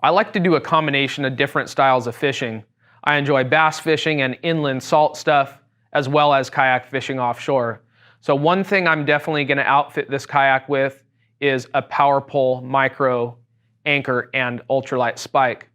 I like to do a combination of different styles of fishing. I enjoy bass fishing and inland salt stuff, as well as kayak fishing offshore. So one thing I'm definitely going to outfit this kayak with is a power pole, micro, anchor, and ultralight spike.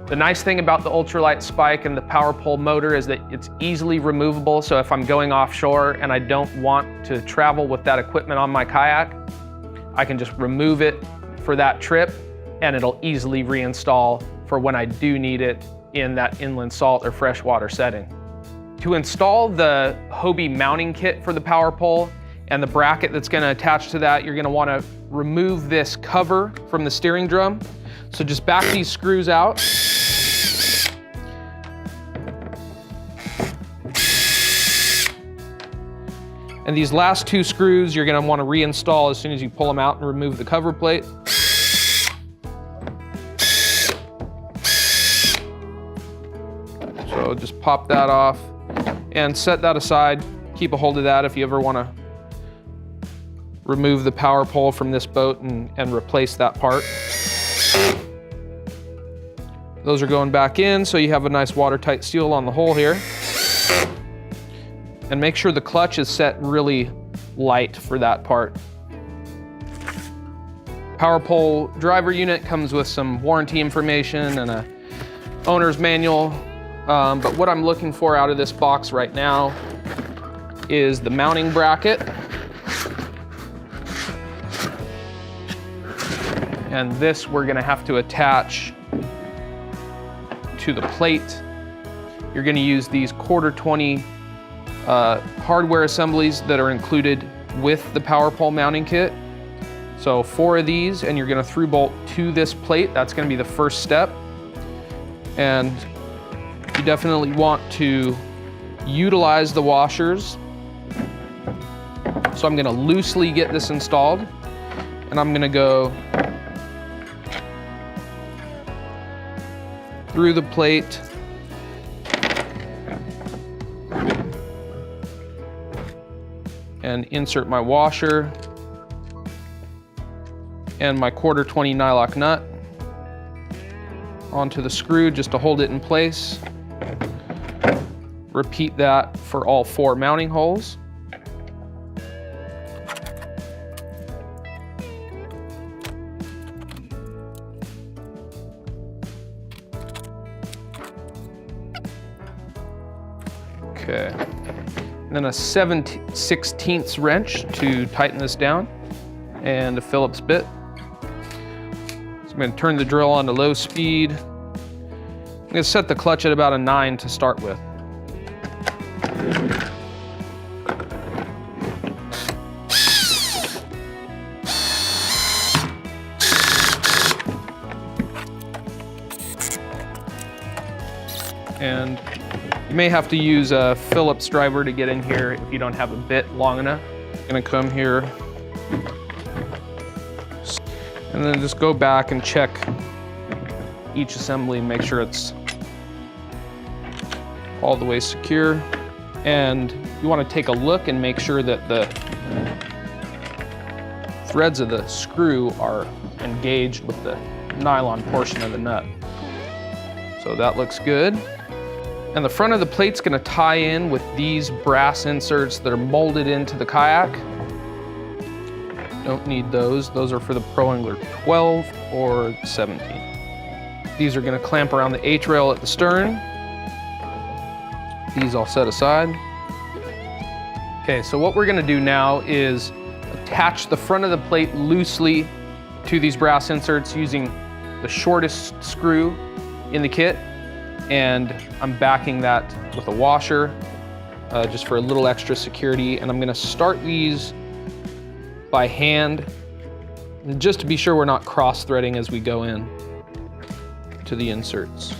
The nice thing about the ultralight spike and the power pole motor is that it's easily removable. So if I'm going offshore and I don't want to travel with that equipment on my kayak, I can just remove it for that trip and it'll easily reinstall for when I do need it in that inland salt or freshwater setting. To install the Hobie mounting kit for the power pole and the bracket that's going to attach to that, you're going to want to remove this cover from the steering drum. So just back these screws out. And these last two screws you're going to want to reinstall as soon as you pull them out and remove the cover plate. So just pop that off and set that aside. Keep a hold of that if you ever want to remove the power pole from this boat and replace that part. Those are going back in, so you have a nice watertight seal on the hole here. And make sure the clutch is set really light for that part. Power pole driver unit comes with some warranty information and a owner's manual. But what I'm looking for out of this box right now is the mounting bracket. And this we're gonna have to attach to the plate. You're gonna use these 1/4-20 hardware assemblies that are included with the power pole mounting kit. So 4 of these, and you're gonna through bolt to this plate. That's gonna be the first step. And you definitely want to utilize the washers. So I'm gonna loosely get this installed, and I'm gonna go through the plate and insert my washer and my 1/4-20 nylock nut onto the screw just to hold it in place. Repeat that for all 4 mounting holes. Okay, and then a 7/16 wrench to tighten this down, and a Phillips bit. So I'm going to turn the drill on to low speed. I'm going to set the clutch at about a 9 to start with. And you may have to use a Phillips driver to get in here if you don't have a bit long enough. I'm gonna come here and then just go back and check each assembly and make sure it's all the way secure. And you want to take a look and make sure that the threads of the screw are engaged with the nylon portion of the nut. So that looks good. And the front of the plate's gonna tie in with these brass inserts that are molded into the kayak. Don't need those. Those are for the Pro Angler 12 or 17. These are gonna clamp around the H-rail at the stern. These I'll set aside. Okay, so what we're gonna do now is attach the front of the plate loosely to these brass inserts using the shortest screw in the kit. And I'm backing that with a washer just for a little extra security. And I'm gonna start these by hand, just to be sure we're not cross-threading as we go in to the inserts.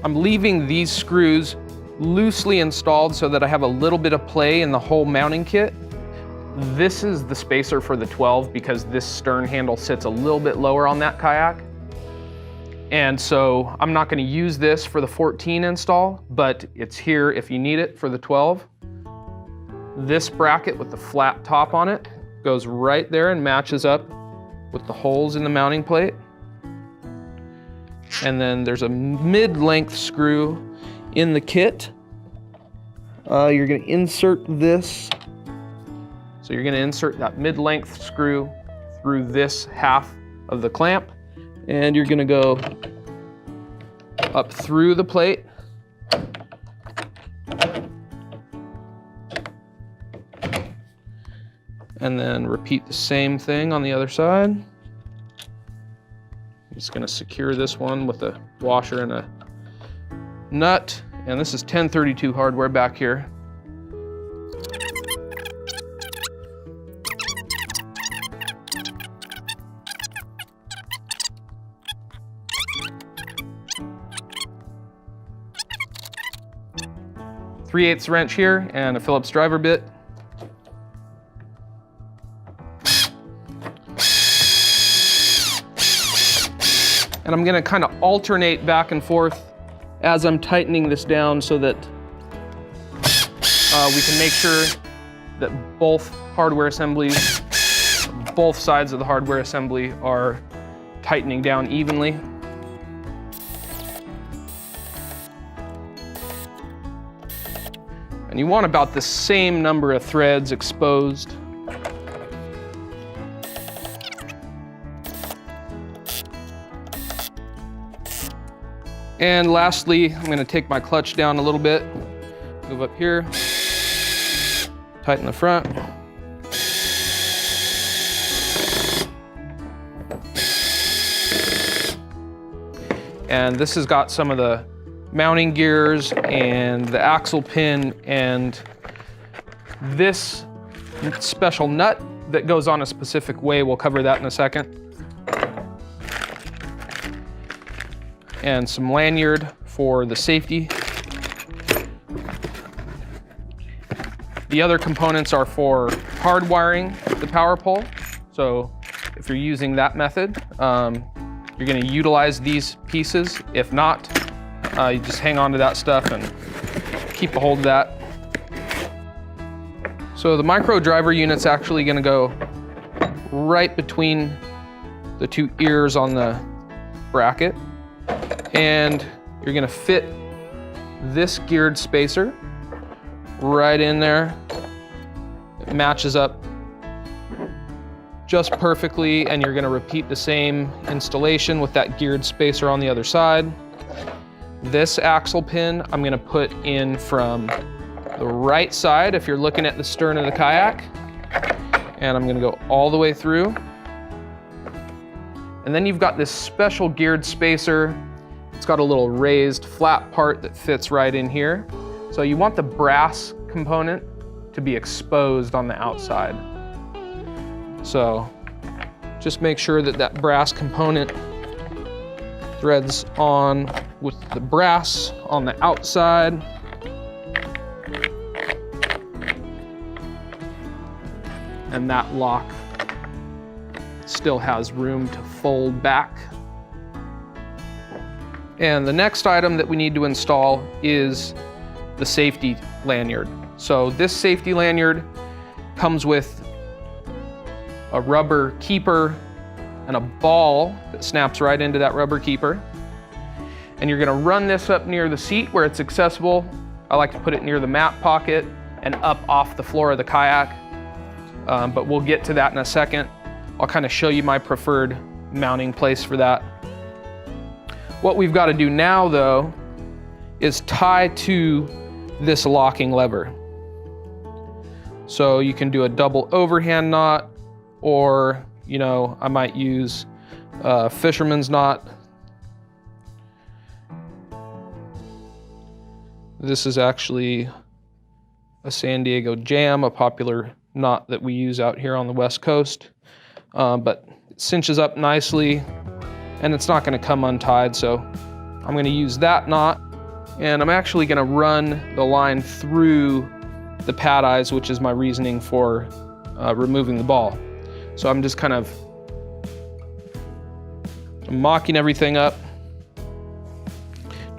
I'm leaving these screws loosely installed so that I have a little bit of play in the whole mounting kit. This is the spacer for the 12 because this stern handle sits a little bit lower on that kayak. And so I'm not gonna use this for the 14 install, but it's here if you need it for the 12. This bracket with the flat top on it goes right there and matches up with the holes in the mounting plate. And then there's a mid-length screw in the kit. You're gonna insert this. So you're gonna insert that mid-length screw through this half of the clamp, and you're gonna go up through the plate. And then repeat the same thing on the other side. I'm just gonna secure this one with a washer and a nut. And this is 1032 hardware back here. .3/8 wrench here and a Phillips driver bit. And I'm gonna kind of alternate back and forth as I'm tightening this down so that we can make sure that both hardware assemblies, both sides of the hardware assembly are tightening down evenly. And you want about the same number of threads exposed. And lastly, I'm gonna take my clutch down a little bit, move up here, tighten the front. And this has got some of the mounting gears and the axle pin and this special nut that goes on a specific way. We'll cover that in a second. And some lanyard for the safety. The other components are for hardwiring the power pole. So if you're using that method, you're gonna utilize these pieces. If not, you just hang on to that stuff and keep a hold of that. So the micro driver unit's actually gonna go right between the two ears on the bracket. And you're gonna fit this geared spacer right in there. It matches up just perfectly, and you're gonna repeat the same installation with that geared spacer on the other side. This axle pin I'm gonna put in from the right side if you're looking at the stern of the kayak. And I'm gonna go all the way through. And then you've got this special geared spacer. It's got a little raised flat part that fits right in here. So you want the brass component to be exposed on the outside. So just make sure that that brass component threads on with the brass on the outside. And that lock still has room to fold back. And the next item that we need to install is the safety lanyard. So this safety lanyard comes with a rubber keeper and a ball that snaps right into that rubber keeper. And you're gonna run this up near the seat where it's accessible. I like to put it near the mat pocket and up off the floor of the kayak. But we'll get to that in a second. I'll kind of show you my preferred mounting place for that. What we've got to do now, though, is tie to this locking lever. So you can do a double overhand knot, or, you know, I might use a fisherman's knot. This is actually a San Diego jam, a popular knot that we use out here on the West Coast. But it cinches up nicely, and it's not gonna come untied, so I'm gonna use that knot, and I'm actually gonna run the line through the pad eyes, which is my reasoning for removing the ball. So I'm just kind of mocking everything up,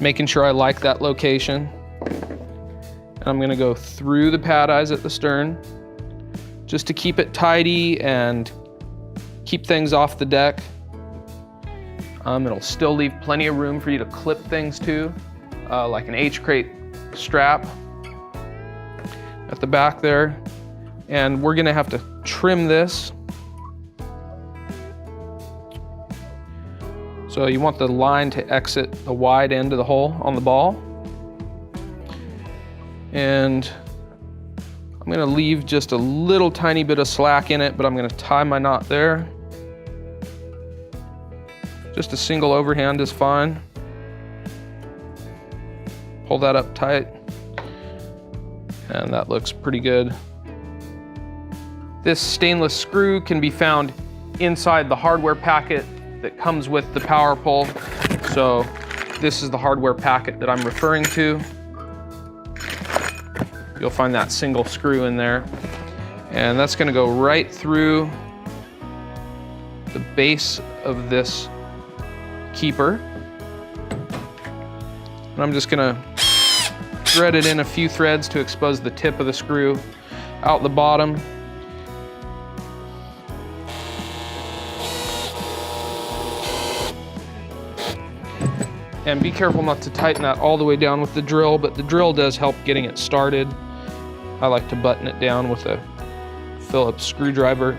making sure I like that location. And I'm gonna go through the pad eyes at the stern, just to keep it tidy and keep things off the deck. It'll still leave plenty of room for you to clip things to, like an H-crate strap at the back there. And we're gonna have to trim this. So you want the line to exit the wide end of the hole on the ball. And I'm gonna leave just a little tiny bit of slack in it, but I'm gonna tie my knot there. Just a single overhand is fine. Pull that up tight. And that looks pretty good. This stainless screw can be found inside the hardware packet that comes with the power pole. So this is the hardware packet that I'm referring to. You'll find that single screw in there. And that's gonna go right through the base of this keeper. And I'm just gonna thread it in a few threads to expose the tip of the screw out the bottom. And be careful not to tighten that all the way down with the drill, but the drill does help getting it started. I like to button it down with a Phillips screwdriver.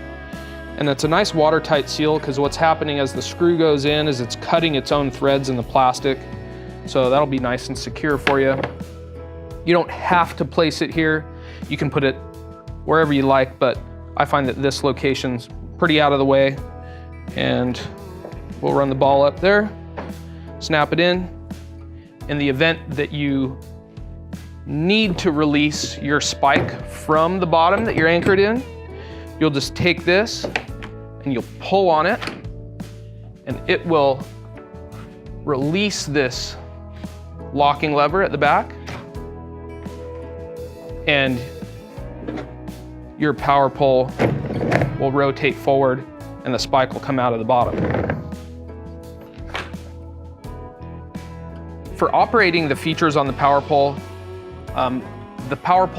And it's a nice watertight seal, because what's happening as the screw goes in is it's cutting its own threads in the plastic. So that'll be nice and secure for you. You don't have to place it here. You can put it wherever you like, but I find that this location's pretty out of the way. And we'll run the ball up there. Snap it in. In the event that you need to release your spike from the bottom that you're anchored in, you'll just take this and you'll pull on it, and it will release this locking lever at the back, and your power pole will rotate forward and the spike will come out of the bottom. For operating the features on the power pole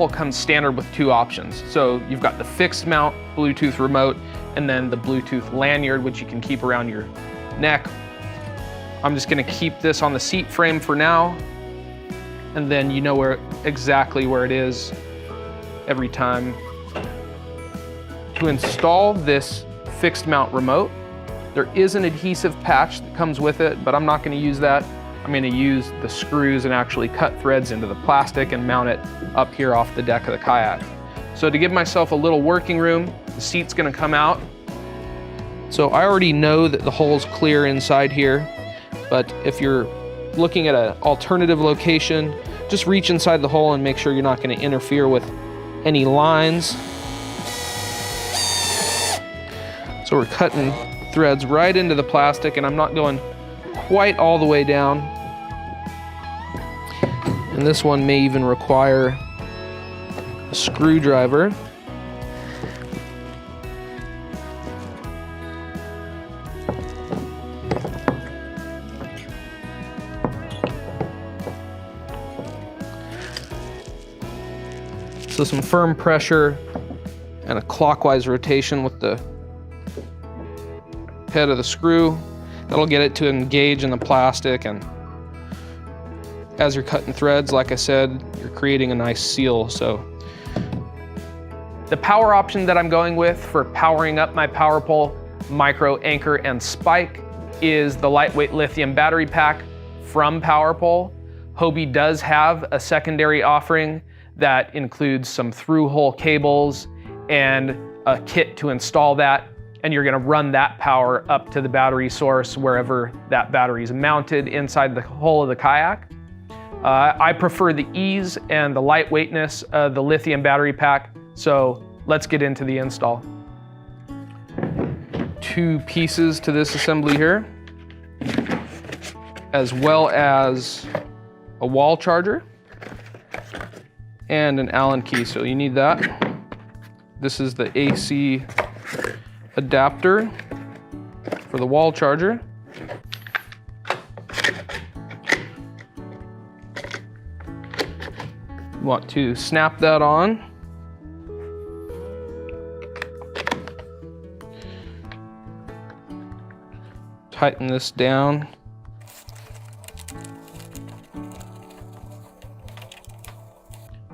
comes standard with two options. So you've got the fixed mount Bluetooth remote, and then the Bluetooth lanyard, which you can keep around your neck. I'm just gonna keep this on the seat frame for now, and then you know exactly where it is every time. To install this fixed mount remote, there is an adhesive patch that comes with it, but I'm not gonna use that. I'm gonna use the screws and actually cut threads into the plastic and mount it up here off the deck of the kayak. So to give myself a little working room, the seat's gonna come out. So I already know that the hole's clear inside here, but if you're looking at an alternative location, just reach inside the hole and make sure you're not gonna interfere with any lines. So we're cutting threads right into the plastic, and I'm not going quite all the way down. And this one may even require a screwdriver. So some firm pressure and a clockwise rotation with the head of the screw. That'll get it to engage in the plastic, and as you're cutting threads, like I said, you're creating a nice seal. So the power option that I'm going with for powering up my power pole, micro, anchor, and spike is the lightweight lithium battery pack from PowerPole. Hobie does have a secondary offering that includes some through-hole cables and a kit to install that. And you're gonna run that power up to the battery source wherever that battery is mounted inside the hull of the kayak. I prefer the ease and the lightweightness of the lithium battery pack, so let's get into the install. Two pieces to this assembly here, as well as a wall charger and an Allen key, so you need that. This is the AC adapter for the wall charger. You want to snap that on. tighten this down.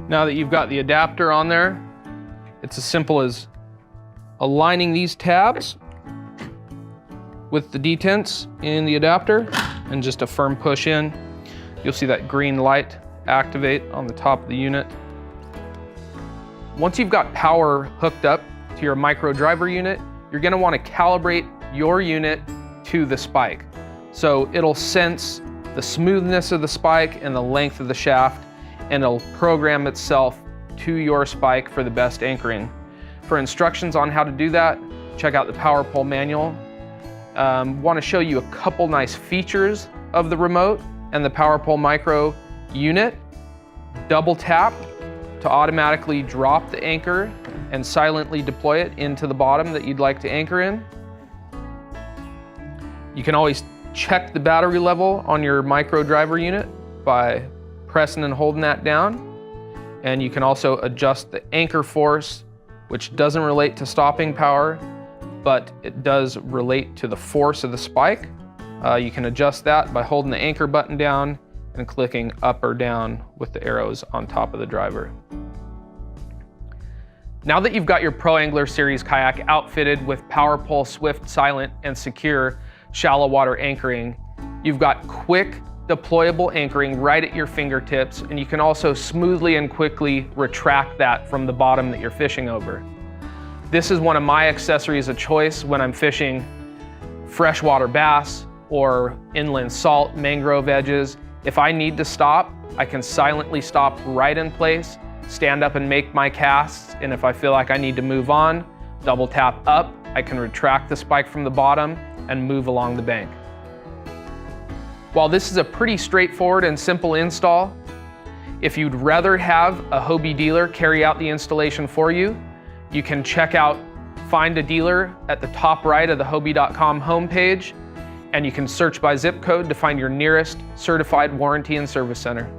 Now that you've got the adapter on there, it's as simple as aligning these tabs with the detents in the adapter and just a firm push in. You'll see that green light activate on the top of the unit. Once you've got power hooked up to your micro driver unit, you're gonna wanna calibrate your unit to the spike. So it'll sense the smoothness of the spike and the length of the shaft, and it'll program itself to your spike for the best anchoring. For instructions on how to do that, check out the Power Pole manual. Want to show you a couple nice features of the remote and the Power Pole Micro unit. Double tap to automatically drop the anchor and silently deploy it into the bottom that you'd like to anchor in. You can always check the battery level on your micro driver unit by pressing and holding that down. And you can also adjust the anchor force, which doesn't relate to stopping power, but it does relate to the force of the spike. You can adjust that by holding the anchor button down and clicking up or down with the arrows on top of the driver. Now that you've got your Pro Angler Series kayak outfitted with Power Pole Swift, Silent, and Secure shallow water anchoring, you've got quick, deployable anchoring right at your fingertips, and you can also smoothly and quickly retract that from the bottom that you're fishing over. This is one of my accessories of choice when I'm fishing freshwater bass or inland salt, mangrove edges. If I need to stop, I can silently stop right in place, stand up and make my casts, and if I feel like I need to move on, double tap up, I can retract the spike from the bottom and move along the bank. While this is a pretty straightforward and simple install, if you'd rather have a Hobie dealer carry out the installation for you, you can check out Find a Dealer at the top right of the Hobie.com homepage, and you can search by zip code to find your nearest certified warranty and service center.